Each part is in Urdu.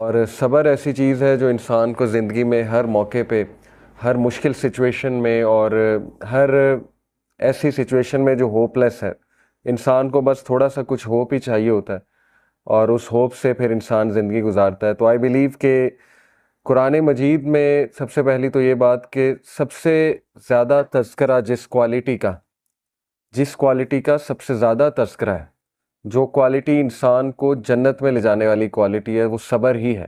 اور صبر ایسی چیز ہے جو انسان کو زندگی میں ہر موقع پہ، ہر مشکل سچویشن میں اور ہر ایسی سچویشن میں جو ہوپ لیس ہے، انسان کو بس تھوڑا سا کچھ ہوپ ہی چاہیے ہوتا ہے، اور اس ہوپ سے پھر انسان زندگی گزارتا ہے۔ تو آئی بلیو کہ قرآن مجید میں سب سے پہلی تو یہ بات کہ سب سے زیادہ تذکرہ جس کوالٹی کا سب سے زیادہ تذکرہ ہے، جو کوالٹی انسان کو جنت میں لے جانے والی کوالٹی ہے، وہ صبر ہی ہے۔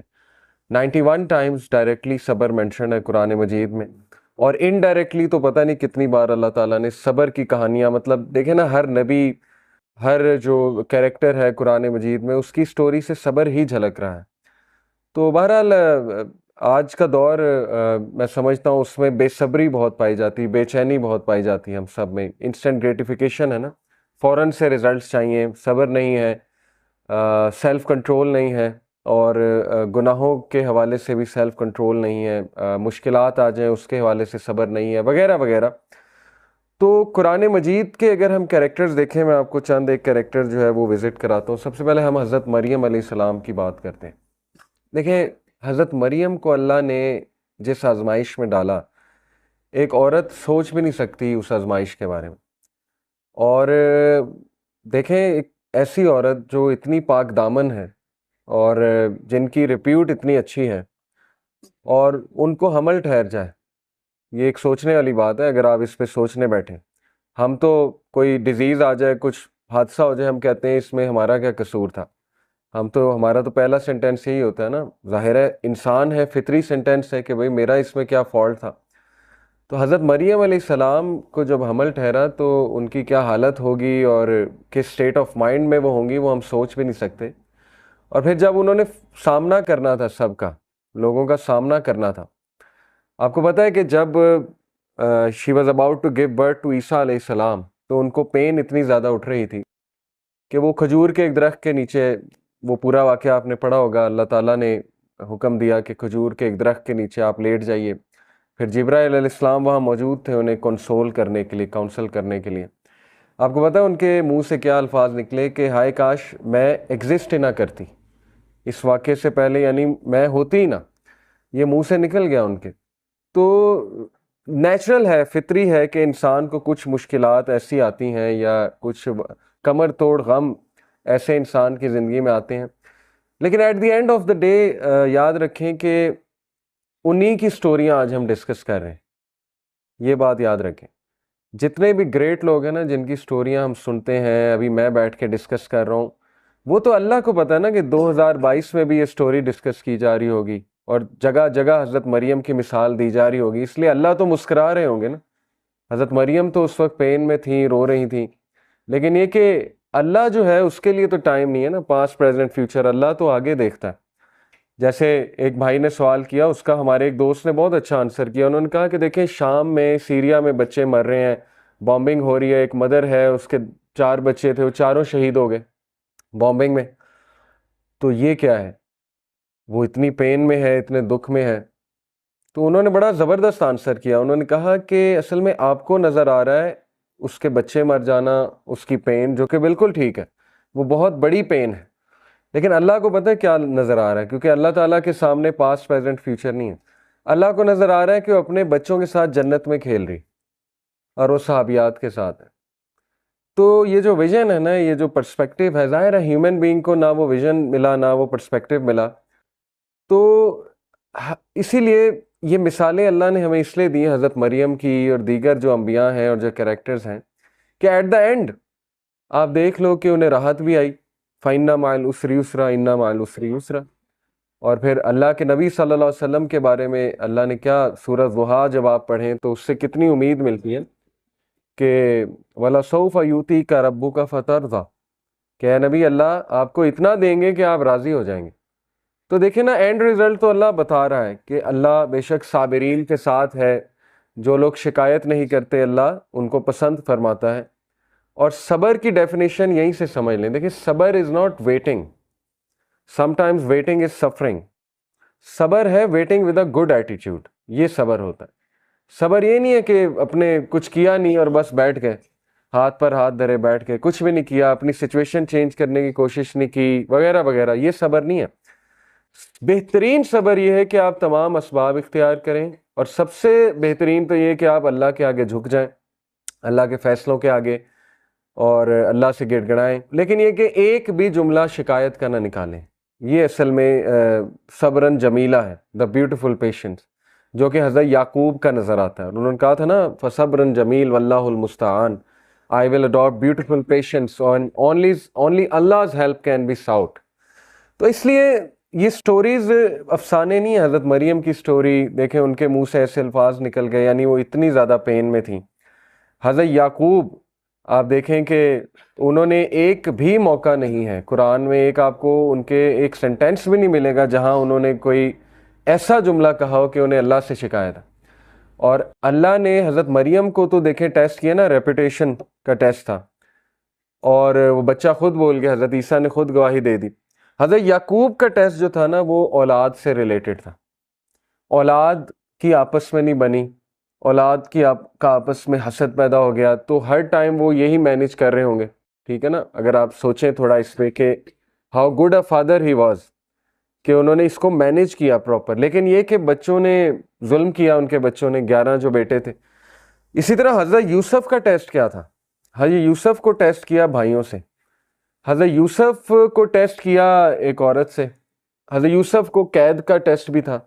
91 ٹائمز ڈائریکٹلی صبر مینشن ہے قرآن مجید میں، اور انڈائریکٹلی تو پتہ نہیں کتنی بار اللہ تعالیٰ نے صبر کی کہانیاں، مطلب دیکھیں نا، ہر نبی، ہر جو کیریکٹر ہے قرآن مجید میں، اس کی سٹوری سے صبر ہی جھلک رہا ہے۔ تو بہرحال آج کا دور میں سمجھتا ہوں اس میں بے صبری بہت پائی جاتی، بے چینی بہت پائی جاتی ہے ہم سب میں۔ انسٹنٹ گریٹیفیکیشن ہے نا، فوراً سے ریزلٹس چاہیے، صبر نہیں ہے، سیلف کنٹرول نہیں ہے، اور گناہوں کے حوالے سے بھی سیلف کنٹرول نہیں ہے، مشکلات آ جائیں اس کے حوالے سے صبر نہیں ہے، وغیرہ وغیرہ۔ تو قرآن مجید کے اگر ہم کیریکٹرز دیکھیں، میں آپ کو چند ایک کیریکٹر جو ہے وہ وزٹ کراتا ہوں۔ سب سے پہلے ہم حضرت مریم علیہ السلام کی بات کرتے ہیں۔ دیکھیں، حضرت مریم کو اللہ نے جس آزمائش میں ڈالا، ایک عورت سوچ بھی نہیں سکتی اس آزمائش کے بارے میں۔ اور دیکھیں، ایک ایسی عورت جو اتنی پاک دامن ہے اور جن کی ریپیوٹ اتنی اچھی ہے، اور ان کو حمل ٹھہر جائے، یہ ایک سوچنے والی بات ہے اگر آپ اس پہ سوچنے بیٹھیں۔ ہم تو کوئی ڈیزیز آ جائے، کچھ حادثہ ہو جائے، ہم کہتے ہیں اس میں ہمارا کیا قصور تھا۔ ہمارا تو پہلا سینٹینس یہی ہوتا ہے نا، ظاہر ہے انسان ہے، فطری سینٹینس ہے کہ بھئی میرا اس میں کیا فالٹ تھا۔ تو حضرت مریم علیہ السلام کو جب حمل ٹھہرا تو ان کی کیا حالت ہوگی اور کس سٹیٹ آف مائنڈ میں وہ ہوں گی، وہ ہم سوچ بھی نہیں سکتے۔ اور پھر جب انہوں نے سامنا کرنا تھا، سب کا، لوگوں کا سامنا کرنا تھا، آپ کو پتہ ہے کہ جب she was about to give birth to عیسیٰ علیہ السلام، تو ان کو پین اتنی زیادہ اٹھ رہی تھی کہ وہ کھجور کے ایک درخت کے نیچے، وہ پورا واقعہ آپ نے پڑھا ہوگا، اللہ تعالیٰ نے حکم دیا کہ کھجور کے ایک درخت کے نیچے آپ لیٹ جائیے۔ پھر جبرائیل علیہ السلام وہاں موجود تھے انہیں کنسول کرنے کے لیے، کاؤنسل کرنے کے لیے۔ آپ کو پتہ ہے ان کے منہ سے کیا الفاظ نکلے کہ ہائے کاش میں ایگزسٹ ہی نہ کرتی اس واقعے سے پہلے، یعنی میں ہوتی ہی نہ، یہ منہ سے نکل گیا ان کے۔ تو نیچرل ہے، فطری ہے کہ انسان کو کچھ مشکلات ایسی آتی ہیں یا کچھ کمر توڑ غم ایسے انسان کی زندگی میں آتے ہیں، لیکن at the end of the day یاد رکھیں کہ انہی کی سٹوریاں آج ہم ڈسکس کر رہے ہیں۔ یہ بات یاد رکھیں، جتنے بھی گریٹ لوگ ہیں نا، جن کی سٹوریاں ہم سنتے ہیں، ابھی میں بیٹھ کے ڈسکس کر رہا ہوں، وہ تو اللہ کو پتہ ہے نا کہ 2022 میں بھی یہ سٹوری ڈسکس کی جا رہی ہوگی، اور جگہ جگہ حضرت مریم کی مثال دی جا رہی ہوگی، اس لیے اللہ تو مسکرا رہے ہوں گے نا۔ حضرت مریم تو اس وقت پین میں تھیں، رو رہی تھیں، لیکن یہ کہ اللہ جو ہے اس کے لیے تو ٹائم نہیں ہے نا، پاسٹ پریزنٹ فیوچر، اللہ تو آگے دیکھتا ہے۔ جیسے ایک بھائی نے سوال کیا، اس کا ہمارے ایک دوست نے بہت اچھا آنسر کیا۔ انہوں نے کہا کہ دیکھیں، شام میں، سیریا میں بچے مر رہے ہیں، بامبنگ ہو رہی ہے، ایک مدر ہے، اس کے 4 بچے تھے، وہ چاروں شہید ہو گئے بامبنگ میں۔ تو یہ کیا ہے؟ وہ اتنی پین میں ہے، اتنے دکھ میں ہے۔ تو انہوں نے بڑا زبردست آنسر کیا، انہوں نے کہا کہ اصل میں آپ کو نظر آ رہا ہے اس کے بچے مر جانا، اس کی پین، جو کہ بالکل ٹھیک ہے، وہ بہت بڑی پین ہے، لیکن اللہ کو پتہ ہے کیا نظر آ رہا ہے، کیونکہ اللہ تعالیٰ کے سامنے پاسٹ پریزنٹ فیوچر نہیں ہے۔ اللہ کو نظر آ رہا ہے کہ وہ اپنے بچوں کے ساتھ جنت میں کھیل رہی، اور وہ صحابیات کے ساتھ ہے۔ تو یہ جو ویژن ہے نا، یہ جو پرسپیکٹیو ہے، ظاہر ہے ہیومن بینگ کو نہ وہ ویژن ملا، نہ وہ پرسپیکٹیو ملا۔ تو اسی لیے یہ مثالیں اللہ نے ہمیں اس لیے دی ہیں، حضرت مریم کی اور دیگر جو انبیاء ہیں اور جو کریکٹرز ہیں، کہ ایٹ دا اینڈ آپ دیکھ لو کہ انہیں راحت بھی آئی، فَإِنَّ مَعَ الْعُسْرِ يُسْرًا إِنَّ مَعَ الْعُسْرِ يُسْرًا۔ اور پھر اللہ کے نبی صلی اللہ علیہ وسلم کے بارے میں اللہ نے کیا، سورۃ ضحیٰ جب آپ پڑھیں تو اس سے کتنی امید ملتی ہے کہ وَلَسَوْفَ يُؤْتِيكَ رَبُّكَ فَتَرْضَىٰ، کہ اے نبی، اللہ آپ کو اتنا دیں گے کہ آپ راضی ہو جائیں گے۔ تو دیکھیں نا، اینڈ ریزلٹ تو اللہ بتا رہا ہے کہ اللہ بے شک صابرین کے ساتھ ہے، جو لوگ شکایت نہیں کرتے اللہ ان کو پسند فرماتا ہے۔ اور صبر کی ڈیفینیشن یہیں سے سمجھ لیں۔ دیکھیں، صبر is not waiting, some times waiting is suffering. صبر ہے waiting with a good attitude, یہ صبر ہوتا ہے۔ صبر یہ نہیں ہے کہ اپنے کچھ کیا نہیں اور بس بیٹھ گئے، ہاتھ پر ہاتھ دھرے بیٹھ کے کچھ بھی نہیں کیا، اپنی سچویشن چینج کرنے کی کوشش نہیں کی، وغیرہ وغیرہ، یہ صبر نہیں ہے۔ بہترین صبر یہ ہے کہ آپ تمام اسباب اختیار کریں، اور سب سے بہترین تو یہ کہ آپ اللہ کے آگے جھک جائیں، اللہ کے فیصلوں کے آگے، اور اللہ سے گڑ گڑائیں، لیکن یہ کہ ایک بھی جملہ شکایت کا نہ نکالیں۔ یہ اصل میں صبرن جمیلہ ہے، دا بیوٹیفل پیشنس، جو کہ حضرت یعقوب کا نظر آتا ہے۔ انہوں نے کہا تھا نا فصبرن جمیل واللہ المستعان، I will adopt beautiful patience and only Allah's help can be sought۔ تو اس لیے یہ سٹوریز افسانے نہیں ہیں۔ حضرت مریم کی سٹوری دیکھیں، ان کے منہ سے ایسے الفاظ نکل گئے، یعنی وہ اتنی زیادہ پین میں تھیں۔ حضرت یعقوب آپ دیکھیں کہ انہوں نے ایک بھی موقع نہیں ہے قرآن میں، ایک آپ کو ان کے ایک سینٹینس بھی نہیں ملے گا جہاں انہوں نے کوئی ایسا جملہ کہا ہو کہ انہیں اللہ سے شکایت ہے۔ اور اللہ نے حضرت مریم کو تو دیکھیں ٹیسٹ کیا نا، ریپوٹیشن کا ٹیسٹ تھا، اور وہ بچہ خود بول گیا، حضرت عیسیٰ نے خود گواہی دے دی۔ حضرت یعقوب کا ٹیسٹ جو تھا نا وہ اولاد سے ریلیٹڈ تھا، اولاد کی آپس میں نہیں بنی، اولاد کی کا آپس میں حسد پیدا ہو گیا، تو ہر ٹائم وہ یہی مینیج کر رہے ہوں گے، ٹھیک ہے نا؟ اگر آپ سوچیں تھوڑا اس پہ کہ how good a father he was, کہ انہوں نے اس کو مینیج کیا پراپر، لیکن یہ کہ بچوں نے ظلم کیا، ان کے بچوں نے، 11 جو بیٹے تھے۔ اسی طرح حضرت یوسف کا ٹیسٹ کیا تھا؟ حضرت یوسف کو ٹیسٹ کیا بھائیوں سے، حضرت یوسف کو ٹیسٹ کیا ایک عورت سے، حضرت یوسف کو قید کا ٹیسٹ بھی تھا،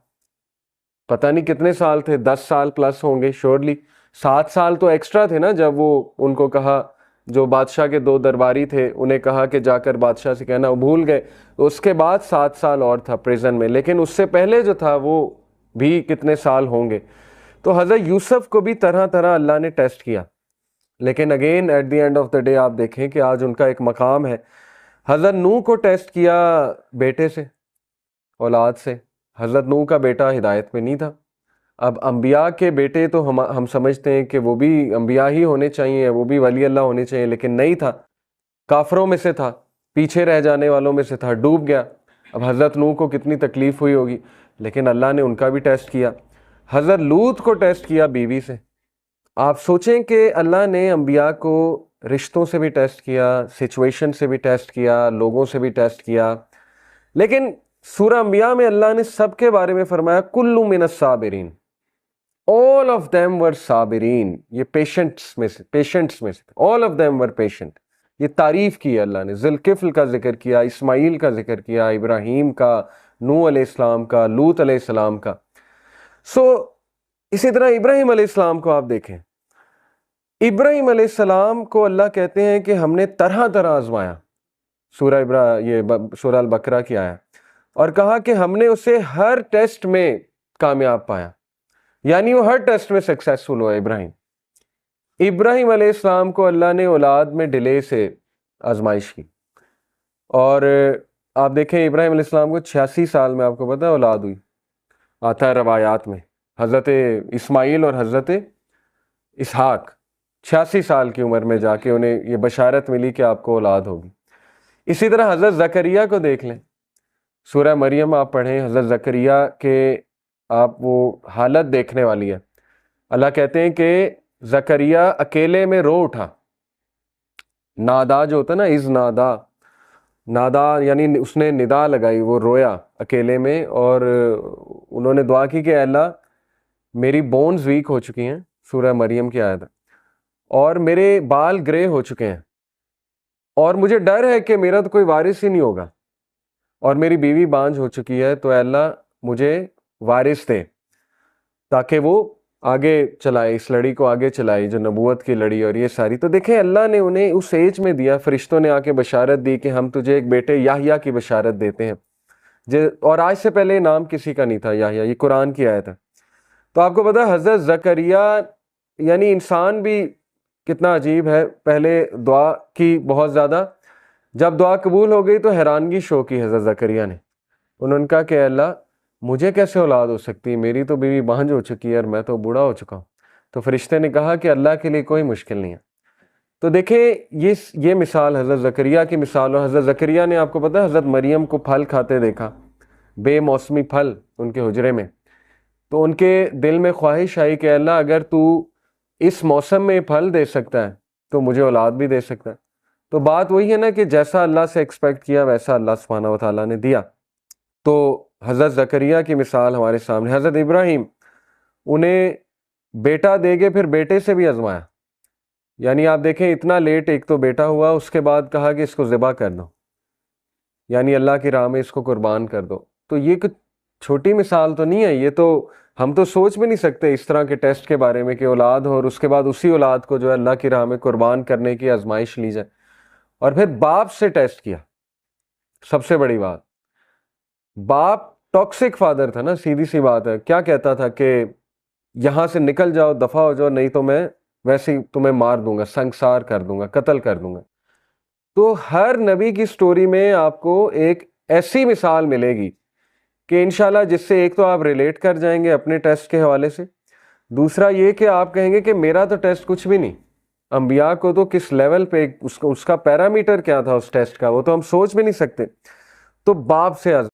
پتہ نہیں کتنے سال تھے، 10 سال پلس ہوں گے شیورلی، 7 سال تو ایکسٹرا تھے نا، جب وہ ان کو کہا، جو بادشاہ کے 2 درباری تھے انہیں کہا کہ جا کر بادشاہ سے کہنا، وہ بھول گئے، اس کے بعد 7 سال اور تھا پریزن میں، لیکن اس سے پہلے جو تھا وہ بھی کتنے سال ہوں گے۔ تو حضرت یوسف کو بھی طرح طرح اللہ نے ٹیسٹ کیا، لیکن again at the end of the day آپ دیکھیں کہ آج ان کا ایک مقام ہے۔ حضرت نوح کو ٹیسٹ کیا بیٹے سے، اولاد سے، حضرت نوح کا بیٹا ہدایت میں نہیں تھا۔ اب انبیاء کے بیٹے تو ہم سمجھتے ہیں کہ وہ بھی انبیاء ہی ہونے چاہیے، وہ بھی ولی اللہ ہونے چاہیے، لیکن نہیں تھا، کافروں میں سے تھا، پیچھے رہ جانے والوں میں سے تھا، ڈوب گیا۔ اب حضرت نوح کو کتنی تکلیف ہوئی ہوگی، لیکن اللہ نے ان کا بھی ٹیسٹ کیا۔ حضرت لوط کو ٹیسٹ کیا بیوی سے۔ آپ سوچیں کہ اللہ نے انبیاء کو رشتوں سے بھی ٹیسٹ کیا، سچویشن سے بھی ٹیسٹ کیا، لوگوں سے بھی ٹیسٹ کیا، لیکن سورہ انبیاء میں اللہ نے سب کے بارے میں فرمایا کل من الصابرین، all of them were صابرین، یہ پیشنٹس میں سے all of them were patient۔ یہ تعریف کی ہے اللہ نے، ذوالکفل کا ذکر کیا، اسماعیل کا ذکر کیا، ابراہیم کا، نوح علیہ السلام کا، لوط علیہ السلام کا۔ اسی طرح ابراہیم علیہ السلام کو آپ دیکھیں، ابراہیم علیہ السلام کو اللہ کہتے ہیں کہ ہم نے طرح طرح آزمایا، سورہ البقرہ کی آیا، اور کہا کہ ہم نے اسے ہر ٹیسٹ میں کامیاب پایا، یعنی وہ ہر ٹیسٹ میں سکسیسفل ہوا۔ ابراہیم علیہ السلام کو اللہ نے اولاد میں ڈیلے سے آزمائش کی، اور آپ دیکھیں ابراہیم علیہ السلام کو 86 سال میں آپ کو پتہ ہے اولاد ہوئی، آتا ہے روایات میں۔ حضرت اسماعیل اور حضرت اسحاق 86 سال کی عمر میں جا کے انہیں یہ بشارت ملی کہ آپ کو اولاد ہوگی۔ اسی طرح حضرت زکریا کو دیکھ لیں، سورہ مریم آپ پڑھیں، حضرت زکریا کے آپ وہ حالت دیکھنے والی ہے۔ اللہ کہتے ہیں کہ زکریا اکیلے میں رو اٹھا، نادا جو ہوتا ہے نا، از نادا، نادا یعنی اس نے ندا لگائی، وہ رویا اکیلے میں، اور انہوں نے دعا کی کہ اے اللہ میری بونز ویک ہو چکی ہیں، سورہ مریم کی آیت ہے، اور میرے بال گرے ہو چکے ہیں، اور مجھے ڈر ہے کہ میرا تو کوئی وارث ہی نہیں ہوگا، اور میری بیوی بانجھ ہو چکی ہے، تو اے اللہ مجھے وارث دے تاکہ وہ آگے چلائے، اس لڑی کو آگے چلائے جو نبوت کی لڑی اور یہ ساری۔ تو دیکھیں اللہ نے انہیں اس ایج میں دیا، فرشتوں نے آ کے بشارت دی کہ ہم تجھے ایک بیٹے یحییٰ کی بشارت دیتے ہیں، اور آج سے پہلے نام کسی کا نہیں تھا یحییٰ، یہ قرآن کی آیت ہے۔ تو آپ کو پتا ہے حضرت زکریا، یعنی انسان بھی کتنا عجیب ہے، پہلے دعا کی بہت زیادہ، جب دعا قبول ہو گئی تو حیرانگی شو کی حضرت زکریا نے، انہوں نے کہا کہ اللہ مجھے کیسے اولاد ہو سکتی ہے، میری تو بیوی بانجھ ہو چکی ہے اور میں تو بوڑھا ہو چکا ہوں۔ تو فرشتے نے کہا کہ اللہ کے لیے کوئی مشکل نہیں ہے۔ تو دیکھیں یہ مثال حضرت زکریا کی مثال، اور حضرت زکریا نے آپ کو پتا ہے حضرت مریم کو پھل کھاتے دیکھا، بے موسمی پھل ان کے حجرے میں، تو ان کے دل میں خواہش آئی کہ اللہ اگر تو اس موسم میں پھل دے سکتا ہے تو مجھے اولاد بھی دے سکتا ہے۔ تو بات وہی ہے نا کہ جیسا اللہ سے ایکسپیکٹ کیا ویسا اللہ سبحانہ و تعالیٰ نے دیا۔ تو حضرت زکریا کی مثال ہمارے سامنے، حضرت ابراہیم انہیں بیٹا دے کے پھر بیٹے سے بھی آزمایا، یعنی آپ دیکھیں اتنا لیٹ ایک تو بیٹا ہوا، اس کے بعد کہا کہ اس کو ذبح کر دو، یعنی اللہ کی راہ میں اس کو قربان کر دو۔ تو یہ کچھ چھوٹی مثال تو نہیں ہے، یہ تو ہم تو سوچ بھی نہیں سکتے اس طرح کے ٹیسٹ کے بارے میں کہ اولاد ہو اور اس کے بعد اسی اولاد کو جو ہے اللہ کی راہ میں قربان کرنے کی آزمائش لی جائے، اور پھر باپ سے ٹیسٹ کیا۔ سب سے بڑی بات، باپ ٹاکسک فادر تھا نا، سیدھی سی بات ہے، کیا کہتا تھا کہ یہاں سے نکل جاؤ، دفع ہو جاؤ، نہیں تو میں ویسے ہی تمہیں مار دوں گا، سنگسار کر دوں گا، قتل کر دوں گا۔ تو ہر نبی کی سٹوری میں آپ کو ایک ایسی مثال ملے گی کہ انشاءاللہ جس سے ایک تو آپ ریلیٹ کر جائیں گے اپنے ٹیسٹ کے حوالے سے، دوسرا یہ کہ آپ کہیں گے کہ میرا تو ٹیسٹ کچھ بھی نہیں، انبیاء کو تو کس لیول پہ اس کا پیرامیٹر کیا تھا اس ٹیسٹ کا، وہ تو ہم سوچ بھی نہیں سکتے۔ تو باپ سے